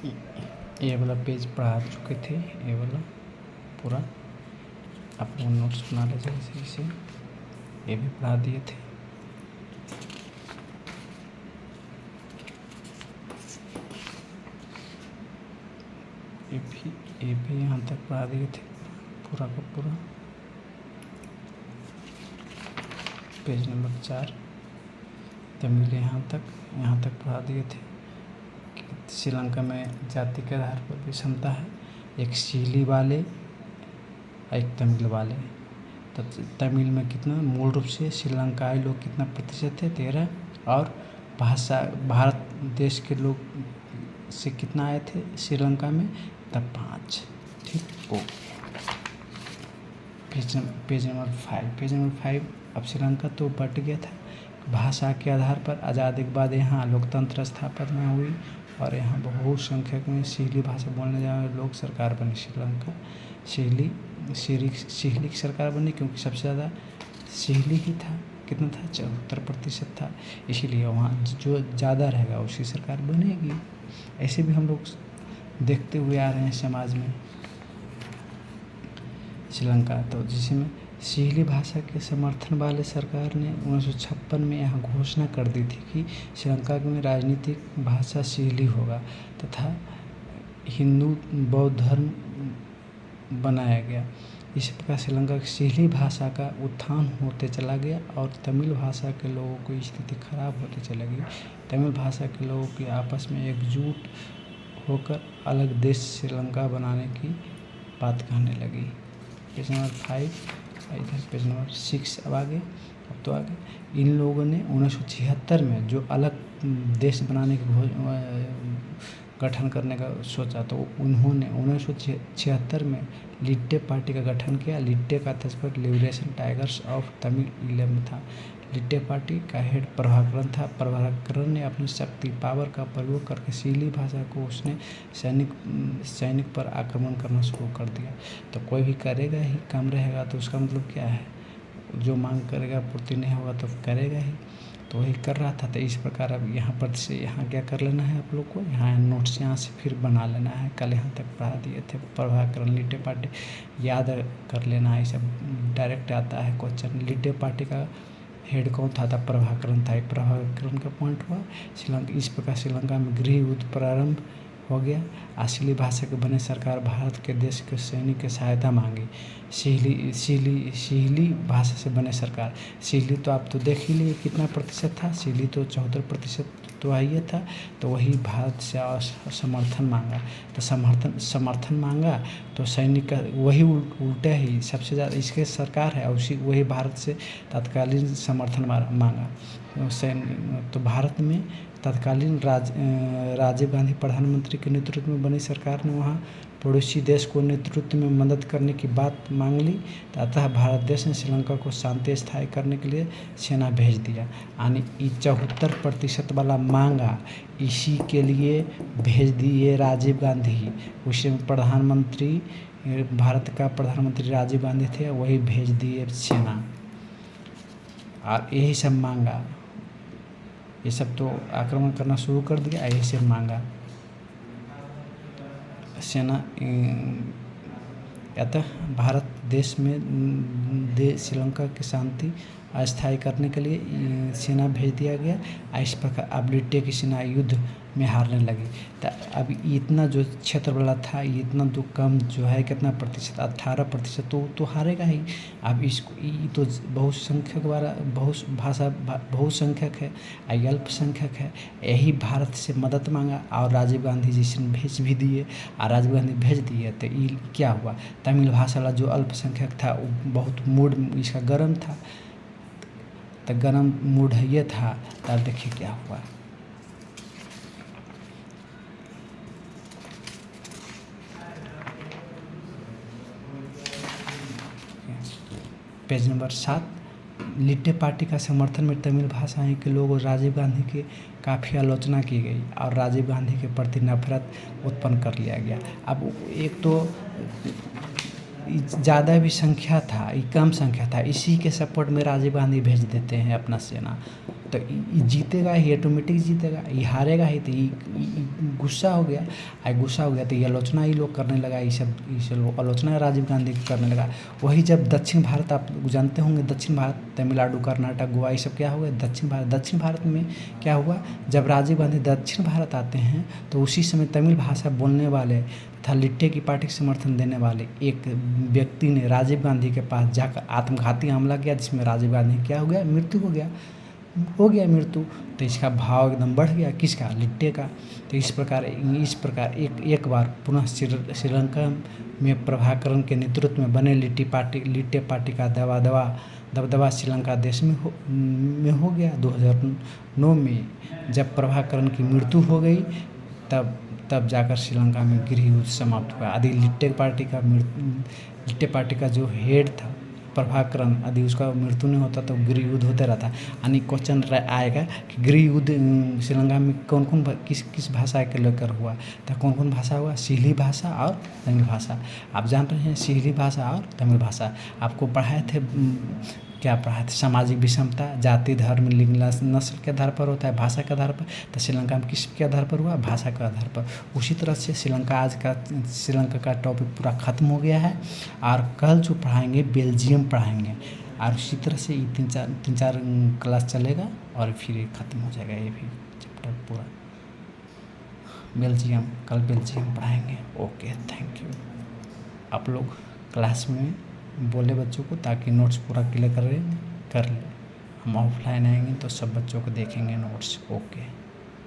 ये वाला पेज पढ़ा चुके थे, ये वाला पूरा आप लोग नोट्स बना लीजिए इसी से, ये भी पढ़ा दिए थे। ये भी यहाँ तक पढ़ा दिए थे पूरा का पूरा। पेज नंबर 4 तमिल यहाँ तक पढ़ा दिए थे कि श्रीलंका में जाति के आधार पर विषमता है, एक सीली वाले एक तमिल वाले। तो तमिल में कितना मूल रूप से श्रीलंकाई लोग कितना प्रतिशत थे, 13, और भाषा भारत देश के लोग से कितना आए थे श्रीलंका में, तब 5। ठीक। ओ पेज नंबर 5 अब श्रीलंका तो बट गया था भाषा के आधार पर। आज़ादी के बाद यहाँ लोकतंत्र स्थापना हुई और यहाँ बहुसंख्यक में सीली भाषा बोलने वाले लोग सरकार बनी। श्रीलंका सीली की सरकार बनी क्योंकि सबसे ज़्यादा सीली ही था। कितना था? 74% था। इसीलिए वहाँ जो ज़्यादा रहेगा उसकी सरकार बनेगी। ऐसे भी हम लोग देखते हुए आ रहे हैं समाज में श्रीलंका। तो जिसमें सीली भाषा के समर्थन वाले सरकार ने 1956 में यहाँ घोषणा कर दी थी कि श्रीलंका में राजनीतिक भाषा सीली होगा तथा हिंदू बौद्ध धर्म बनाया गया। इस प्रकार श्रीलंका की सीली भाषा का उत्थान होते चला गया और तमिल भाषा के लोगों की स्थिति खराब होती चली गई। तमिल भाषा के लोगों की आपस में एकजुट होकर अलग देश श्रीलंका बनाने की बात कहने लगी। पेज नंबर 5 इधर पेज नंबर 6 अब आगे इन लोगों ने 1976 में जो अलग देश बनाने की गठन करने का सोचा, तो उन्होंने 1976 में लिट्टे पार्टी का गठन किया। लिट्टे का तात्पर्य लिबरेशन टाइगर्स ऑफ तमिल इलम था। लिट्टे पार्टी का हेड प्रभाकरन था। प्रभाकरन ने अपनी शक्ति पावर का प्रयोग करके सीली भाषा को उसने सैनिक पर आक्रमण करना शुरू कर दिया। तो कोई भी करेगा ही, कम रहेगा तो उसका मतलब क्या है, जो मांग करेगा पूर्ति नहीं होगा तो करेगा ही। तो वही कर रहा था। तो इस प्रकार अब यहाँ पर से यहाँ क्या कर लेना है आप लोग को, यहाँ नोट्स यहाँ से फिर बना लेना है। कल यहाँ तक पढ़ा दिए थे प्रभाकरन लिट्टे पार्टी, याद कर लेना है। सब डायरेक्ट आता है क्वेश्चन। लिट्टे पार्टी का हेड कौन था? प्रभाकरन था। प्रभाकरन का पॉइंट हुआ श्रीलंका। इस प्रकार श्रीलंका में गृह युद्ध प्रारंभ हो गया। असली भाषा के बने सरकार भारत के देश के सैनिक की सहायता मांगी। सीली भाषा से बने सरकार। सीली तो आप तो देख ही लिए कितना प्रतिशत था। सीली तो 74% तो आइए था। तो वही भारत से समर्थन मांगा। तो समर्थन मांगा तो सैनिक का वही उल्टा ही सबसे ज़्यादा इसके सरकार है, और वही भारत से तत्कालीन समर्थन मांगा। तो भारत में तत्कालीन राजीव गांधी प्रधानमंत्री के नेतृत्व में बनी सरकार ने वहाँ पड़ोसी देश को नेतृत्व में मदद करने की बात मांग ली। अतः भारत देश ने श्रीलंका को शांति स्थायी करने के लिए सेना भेज दिया। यानी 74% वाला मांगा, इसी के लिए भेज दिए राजीव गांधी। उसी में प्रधानमंत्री भारत का प्रधानमंत्री राजीव गांधी थे, वही भेज दिए सेना और यही सब मांगा। ये सब तो आक्रमण करना शुरू कर दिया, यही से मांगा सेना। अतः भारत देश में श्रीलंका की शांति अस्थायी करने के लिए सेना भेज दिया गया। इस प्रकार अब लिट्टे की सेना युद्ध में हारने लगी। तो अब इतना जो क्षेत्र वाला था, इतना तो कम जो है कितना प्रतिशत, 18% तो हारेगा ही। अब इसको तो बहुसंख्यक वाला बहुसंख्यक है, अल्पसंख्यक है। यही भारत से मदद मांगा और राजीव गांधी जी से भेज भी दिए। और राजीव गांधी भेज दिए तो क्या हुआ, तमिल भाषा वाला जो अल्पसंख्यक था वो बहुत मूड इसका गर्म था। तो गर्म मूड ये था। तब देखिए क्या हुआ। पेज नंबर 7 लिट्टे पार्टी का समर्थन में तमिल भाषा के लोग और राजीव गांधी की काफ़ी आलोचना की गई और राजीव गांधी के प्रति नफरत उत्पन्न कर लिया गया। अब एक तो ज़्यादा भी संख्या था, कम संख्या था, इसी के सपोर्ट में राजीव गांधी भेज देते हैं अपना सेना। तो ये जीतेगा ही, ऑटोमेटिक जीतेगा, ये हारेगा ही। तो ये गुस्सा हो गया, गुस्सा हो गया तो ये आलोचना ही लोग करने लगा, ये सब आलोचना राजीव गांधी की करने लगा। वही जब दक्षिण भारत, आप जानते होंगे दक्षिण भारत, तमिलनाडु, कर्नाटक, गोवा, ये सब क्या हुआ, दक्षिण भारत में क्या हुआ, जब राजीव गांधी दक्षिण भारत आते हैं तो उसी समय तमिल भाषा बोलने वाले तथा लिट्टे की पार्टी को समर्थन देने वाले एक व्यक्ति ने राजीव गांधी के पास जाकर आत्मघाती हमला किया, जिसमें राजीव गांधी क्या हो गया, मृत्यु हो गया मृत्यु। तो इसका भाव एकदम बढ़ गया, किसका, लिट्टे का। तो इस प्रकार एक बार पुनः श्रीलंका में प्रभाकरण के नेतृत्व में बने लिट्टे पार्टी का दबदबा श्रीलंका देश में हो गया। 2009 में जब प्रभाकरण की मृत्यु हो गई, तब जाकर श्रीलंका में गृह युद्ध समाप्त हुआ। यदि लिट्टे पार्टी का जो हेड था प्रभाकरण, यदि उसका मृत्यु नहीं होता तो गृह युद्ध होते रहता। यानी क्वेश्चन आएगा कि गृह युद्ध श्रीलंका में कौन किस भाषा के लेकर हुआ, तो कौन भाषा हुआ, सिंहली भाषा और तमिल भाषा। आप जान रहे हैं सिंहली भाषा और तमिल भाषा। आपको पढ़ाए थे, क्या पढ़ाए थे, सामाजिक विषमता, जाति, धर्म, लिंग, नस्ल के आधार पर होता है, भाषा के आधार पर। तो श्रीलंका में किसके आधार पर हुआ, भाषा के आधार पर। उसी तरह से श्रीलंका का टॉपिक पूरा ख़त्म हो गया है। और कल जो पढ़ाएंगे बेल्जियम पढ़ाएंगे, और उसी तरह से ये तीन चार क्लास चलेगा और फिर ख़त्म हो जाएगा ये भी चैप्टर पूरा। कल बेल्जियम पढ़ाएंगे। Okay, thank you. आप लोग क्लास में बोले बच्चों को, ताकि नोट्स पूरा क्लियर कर ले। हम ऑफलाइन आएंगे तो सब बच्चों को देखेंगे नोट्स। ओके।